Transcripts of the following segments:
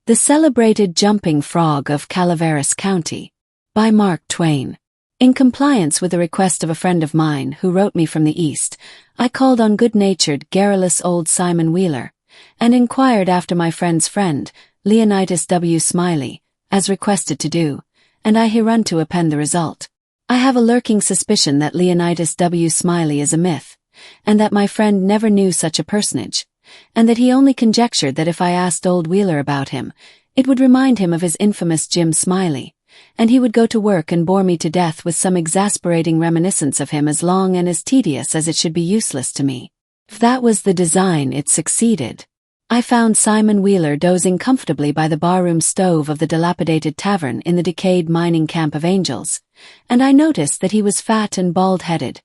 The Celebrated Jumping Frog of Calaveras County, by Mark Twain. In compliance with the request of a friend of mine who wrote me from the East, I called on good-natured, garrulous old Simon Wheeler, and inquired after my friend's friend, Leonidas W. Smiley, as requested to do, and I hereunto append the result. I have a lurking suspicion that Leonidas W. Smiley is a myth, and that my friend never knew such a personage, and that he only conjectured that if I asked old Wheeler about him, it would remind him of his infamous Jim Smiley, and he would go to work and bore me to death with some exasperating reminiscence of him as long and as tedious as it should be useless to me. If that was the design, it succeeded. I found Simon Wheeler dozing comfortably by the barroom stove of the dilapidated tavern in the decayed mining camp of Angels, and I noticed that he was fat and bald-headed,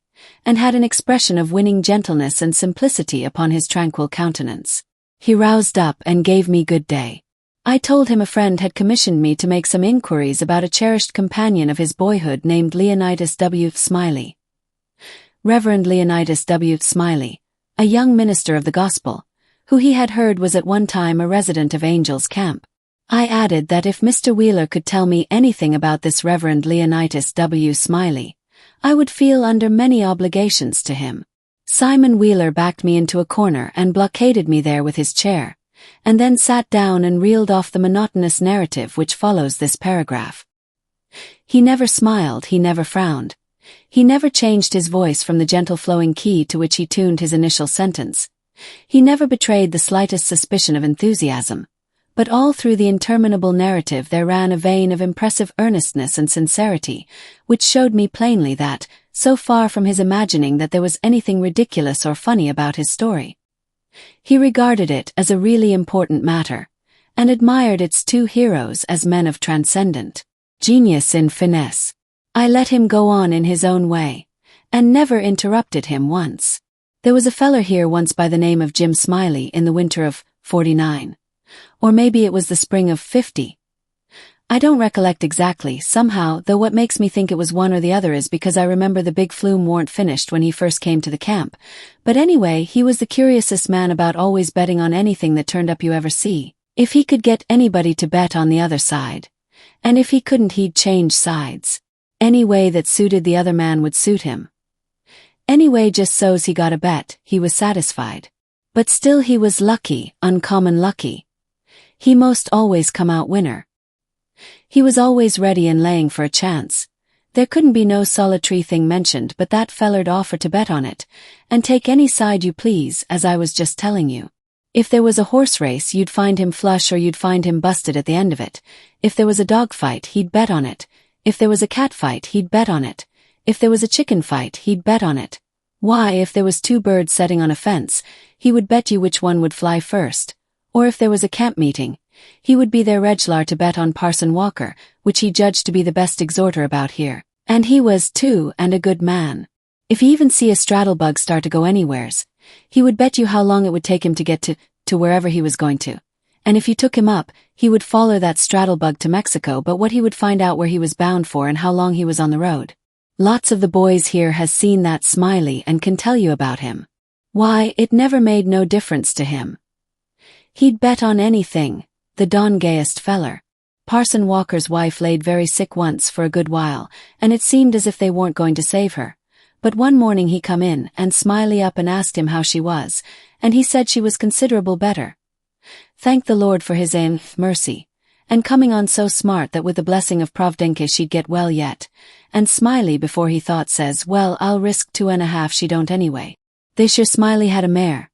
and had an expression of winning gentleness and simplicity upon his tranquil countenance. He roused up and gave me good day. I told him a friend had commissioned me to make some inquiries about a cherished companion of his boyhood named Leonidas W. Smiley. Reverend Leonidas W. Smiley, a young minister of the gospel, who he had heard was at one time a resident of Angels Camp. I added that if Mr. Wheeler could tell me anything about this Reverend Leonidas W. Smiley, I would feel under many obligations to him. Simon Wheeler backed me into a corner and blockaded me there with his chair, and then sat down and reeled off the monotonous narrative which follows this paragraph. He never smiled, he never frowned. He never changed his voice from the gentle flowing key to which he tuned his initial sentence. He never betrayed the slightest suspicion of enthusiasm, but all through the interminable narrative there ran a vein of impressive earnestness and sincerity, which showed me plainly that, so far from his imagining that there was anything ridiculous or funny about his story, he regarded it as a really important matter, and admired its two heroes as men of transcendent genius in finesse. I let him go on in his own way, and never interrupted him once. There was a feller here once by the name of Jim Smiley in the winter of '49. Or maybe it was the spring of '50. I don't recollect exactly, somehow, though what makes me think it was one or the other is because I remember the big flume warn't finished when he first came to the camp. But anyway, he was the curiousest man about, always betting on anything that turned up you ever see. If he could get anybody to bet on the other side. And if he couldn't, he'd change sides. Any way that suited the other man would suit him. Anyway, just so's he got a bet, he was satisfied. But still he was lucky, uncommon lucky. He most always come out winner. He was always ready and laying for a chance. There couldn't be no solitary thing mentioned but that feller'd offer to bet on it, and take any side you please, as I was just telling you. If there was a horse race, you'd find him flush or you'd find him busted at the end of it. If there was a dog fight, he'd bet on it. If there was a cat fight, he'd bet on it. If there was a chicken fight, he'd bet on it. Why, if there was two birds setting on a fence, he would bet you which one would fly first. Or if there was a camp meeting, he would be there reg'lar to bet on Parson Walker, which he judged to be the best exhorter about here. And he was, too, and a good man. If he even see a straddlebug start to go anywheres, he would bet you how long it would take him to get to wherever he was going to. And if you took him up, he would follow that straddlebug to Mexico, but what he would find out where he was bound for and how long he was on the road. Lots of the boys here has seen that Smiley and can tell you about him. Why, it never made no difference to him. He'd bet on anything, the darn gayest feller. Parson Walker's wife laid very sick once for a good while, and it seemed as if they weren't going to save her. But one morning he come in, and Smiley up and asked him how she was, and he said she was considerable better. Thank the Lord for his mercy, and coming on so smart that with the blessing of Providence she'd get well yet. And Smiley, before he thought, says, well, I'll risk 2.5 she don't anyway. This year Smiley had a mare.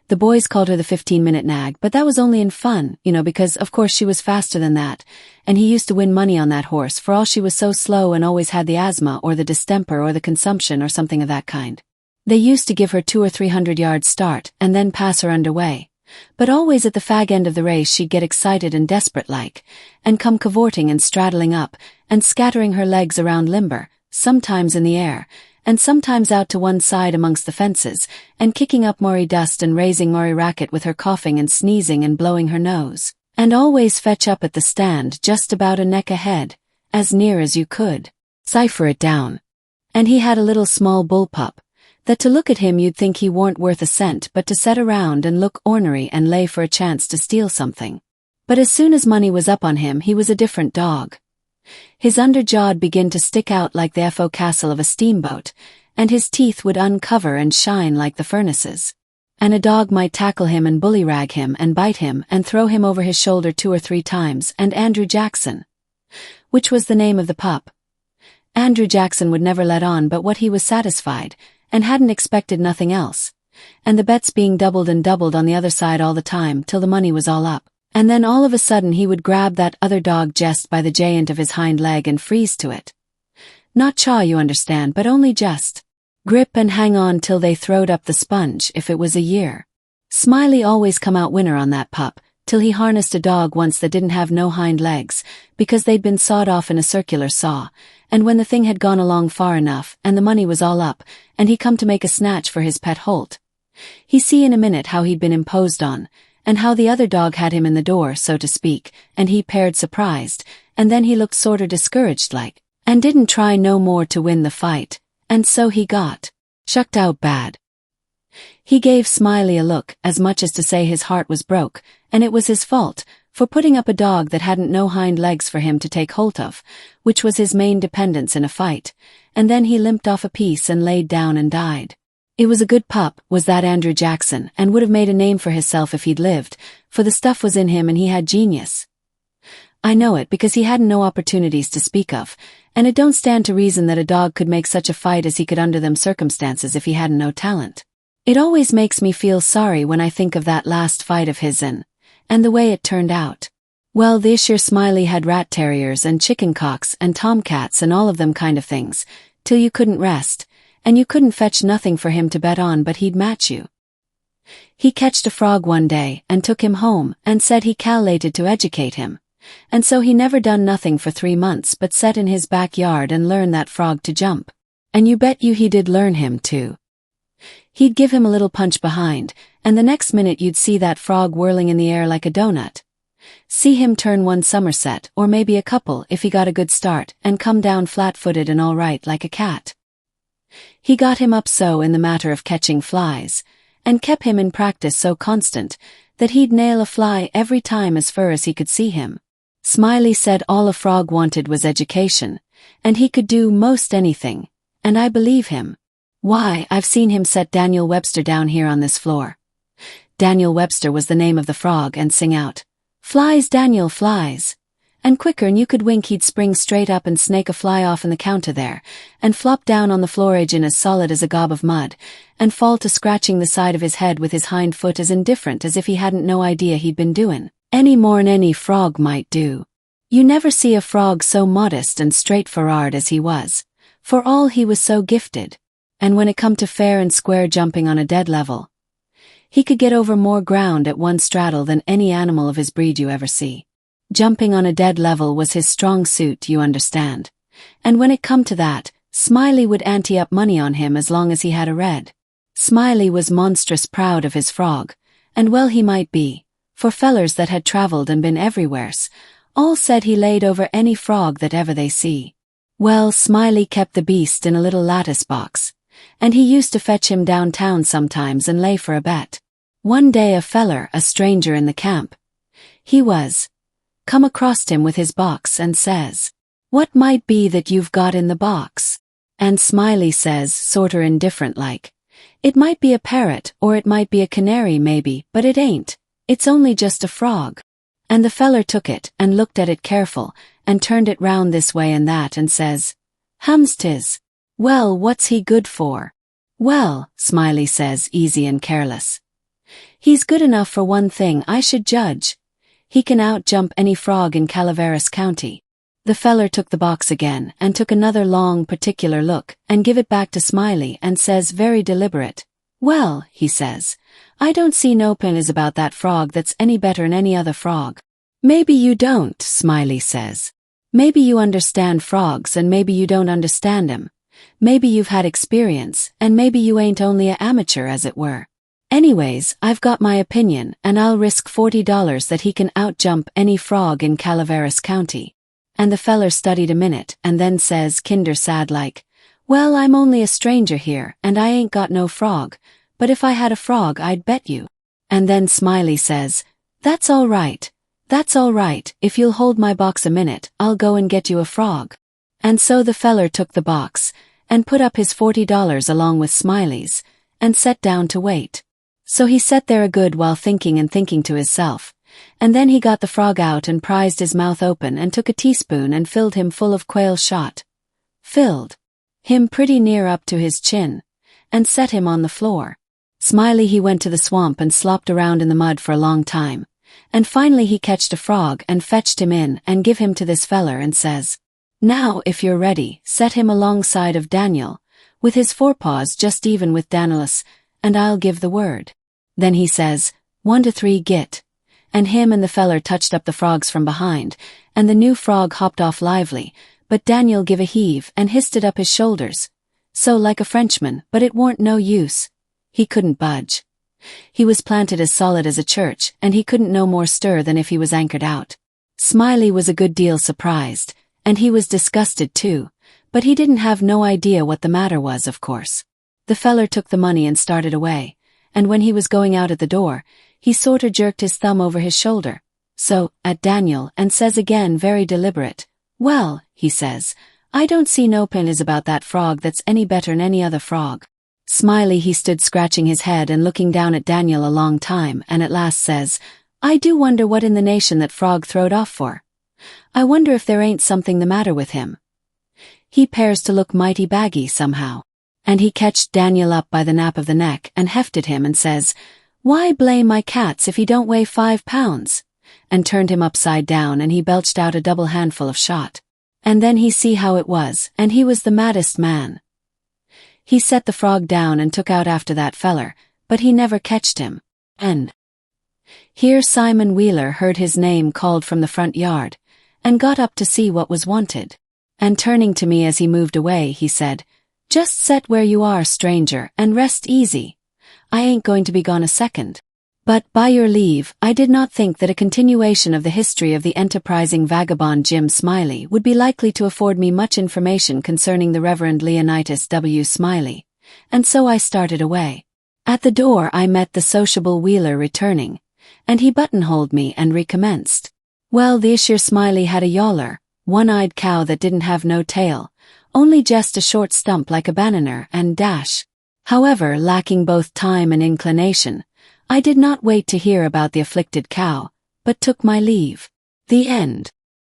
The boys called her the 15-minute nag, but that was only in fun, because of course she was faster than that, and he used to win money on that horse for all she was so slow and always had the asthma or the distemper or the consumption or something of that kind. They used to give her 200 or 300 yards start and then pass her underway. But always at the fag end of the race she'd get excited and desperate-like, and come cavorting and straddling up, and scattering her legs around limber, sometimes in the air, and sometimes out to one side amongst the fences, and kicking up more dust and raising more racket with her coughing and sneezing and blowing her nose, and always fetch up at the stand just about a neck ahead, as near as you could cipher it down. And he had a little small bullpup, that to look at him you'd think he warn't worth a cent but to set around and look ornery and lay for a chance to steal something. But as soon as money was up on him, he was a different dog. His underjaw'd begin to stick out like the forecastle of a steamboat, and his teeth would uncover and shine like the furnaces. And a dog might tackle him and bullyrag him and bite him and throw him over his shoulder 2 or 3 times, and Andrew Jackson, which was the name of the pup, Andrew Jackson would never let on but what he was satisfied, and hadn't expected nothing else, and the bets being doubled and doubled on the other side all the time till the money was all up, and then all of a sudden he would grab that other dog just by the giant of his hind leg and freeze to it. Not chaw, you understand, but only just grip and hang on till they throwed up the sponge if it was a year. Smiley always come out winner on that pup, till he harnessed a dog once that didn't have no hind legs, because they'd been sawed off in a circular saw, and when the thing had gone along far enough and the money was all up, and he come to make a snatch for his pet Holt, he see in a minute how he'd been imposed on, and how the other dog had him in the door, so to speak, and he paired surprised, and then he looked sorter discouraged like, and didn't try no more to win the fight, and so he got shucked out bad. He gave Smiley a look, as much as to say his heart was broke, and it was his fault, for putting up a dog that hadn't no hind legs for him to take hold of, which was his main dependence in a fight, and then he limped off a piece and laid down and died. It was a good pup, was that Andrew Jackson, and would have made a name for hisself if he'd lived, for the stuff was in him and he had genius. I know it because he hadn't no opportunities to speak of, and it don't stand to reason that a dog could make such a fight as he could under them circumstances if he hadn't no talent. It always makes me feel sorry when I think of that last fight of his and the way it turned out. Well, this year Smiley had rat terriers and chicken cocks and tomcats and all of them kind of things, till you couldn't rest, and you couldn't fetch nothing for him to bet on but he'd match you. He catched a frog one day and took him home and said he calculated to educate him, and so he never done nothing for 3 months but set in his backyard and learn that frog to jump. And you bet you he did learn him too. He'd give him a little punch behind, and the next minute you'd see that frog whirling in the air like a donut. See him turn one somerset, or maybe a couple if he got a good start, and come down flat-footed and all right like a cat. He got him up so in the matter of catching flies, and kept him in practice so constant, that he'd nail a fly every time as fur as he could see him. Smiley said all a frog wanted was education, and he could do most anything, and I believe him. Why, I've seen him set Daniel Webster down here on this floor. Daniel Webster was the name of the frog, and sing out, "Flies, Daniel, flies." And quicker'n you could wink he'd spring straight up and snake a fly off in the counter there, and flop down on the floor agin as solid as a gob of mud, and fall to scratching the side of his head with his hind foot as indifferent as if he hadn't no idea he'd been doin' any more'n any frog might do. You never see a frog so modest and straightfor'ard as he was, for all he was so gifted, and when it come to fair and square jumping on a dead level, he could get over more ground at one straddle than any animal of his breed you ever see. Jumping on a dead level was his strong suit, you understand, and when it come to that, Smiley would ante up money on him as long as he had a red. Smiley was monstrous proud of his frog, and well he might be, for fellers that had travelled and been everywheres, all said he laid over any frog that ever they see. Well, Smiley kept the beast in a little lattice box, and he used to fetch him downtown sometimes and lay for a bet. One day a feller, a stranger in the camp, he was, come across him with his box and says, "What might be that you've got in the box?" And Smiley says, sorter indifferent like, "It might be a parrot or it might be a canary maybe, but it ain't, it's only just a frog." And the feller took it and looked at it careful and turned it round this way and that and says, "Hums 'tis. Well, what's he good for?" "Well," Smiley says, easy and careless, "he's good enough for one thing, I should judge. He can out-jump any frog in Calaveras County." The feller took the box again and took another long particular look and give it back to Smiley and says very deliberate, "Well," he says, "I don't see no pin is about that frog that's any better'n any other frog." "Maybe you don't," Smiley says. "Maybe you understand frogs and maybe you don't understand 'em. Maybe you've had experience and maybe you ain't only a amateur as it were. Anyways, I've got my opinion and I'll risk $40 that he can out-jump any frog in Calaveras County." And the feller studied a minute and then says kinder sad like, "Well, I'm only a stranger here and I ain't got no frog, but if I had a frog I'd bet you." And then Smiley says, "That's all right. "That's all right, if you'll hold my box a minute, I'll go and get you a frog." And so the feller took the box, and put up his $40 along with Smiley's, and sat down to wait. So he sat there a good while thinking and thinking to hisself, and then he got the frog out and prized his mouth open and took a teaspoon and filled him full of quail shot. Filled him pretty near up to his chin, and set him on the floor. Smiley he went to the swamp and slopped around in the mud for a long time, and finally he catched a frog and fetched him in and give him to this feller and says, "Now, if you're ready, set him alongside of Daniel, with his forepaws just even with Daniel's, and I'll give the word." Then he says, "1 to 3 git," and him and the feller touched up the frogs from behind, and the new frog hopped off lively, but Daniel give a heave and hissed it up his shoulders, so like a Frenchman, but it warn't no use. He couldn't budge. He was planted as solid as a church, and he couldn't no more stir than if he was anchored out. Smiley was a good deal surprised, and he was disgusted too, but he didn't have no idea what the matter was, of course. The feller took the money and started away, and when he was going out at the door, he sorter jerked his thumb over his shoulder, so, at Daniel, and says again very deliberate, "Well," he says, "I don't see no pin is about that frog that's any better'n any other frog." Smiley he stood scratching his head and looking down at Daniel a long time, and at last says, "I do wonder what in the nation that frog throwed off for. I wonder if there ain't something the matter with him. He 'pears to look mighty baggy somehow." And he catched Daniel up by the nape of the neck and hefted him and says, "Why blame my cats if he don't weigh 5 pounds? And turned him upside down and he belched out a double handful of shot. And then he see how it was, and he was the maddest man. He set the frog down and took out after that feller, but he never catched him. And here Simon Wheeler heard his name called from the front yard, and got up to see what was wanted. And turning to me as he moved away, he said, "Just set where you are, stranger, and rest easy. I ain't going to be gone a second." But, by your leave, I did not think that a continuation of the history of the enterprising vagabond Jim Smiley would be likely to afford me much information concerning the Reverend Leonidas W. Smiley, and so I started away. At the door I met the sociable Wheeler returning, and he buttonholed me and recommenced. "Well, this year Smiley had a yaller, one-eyed cow that didn't have no tail, only just a short stump like a bananer and dash. However, lacking both time and inclination, I did not wait to hear about the afflicted cow, but took my leave." The end.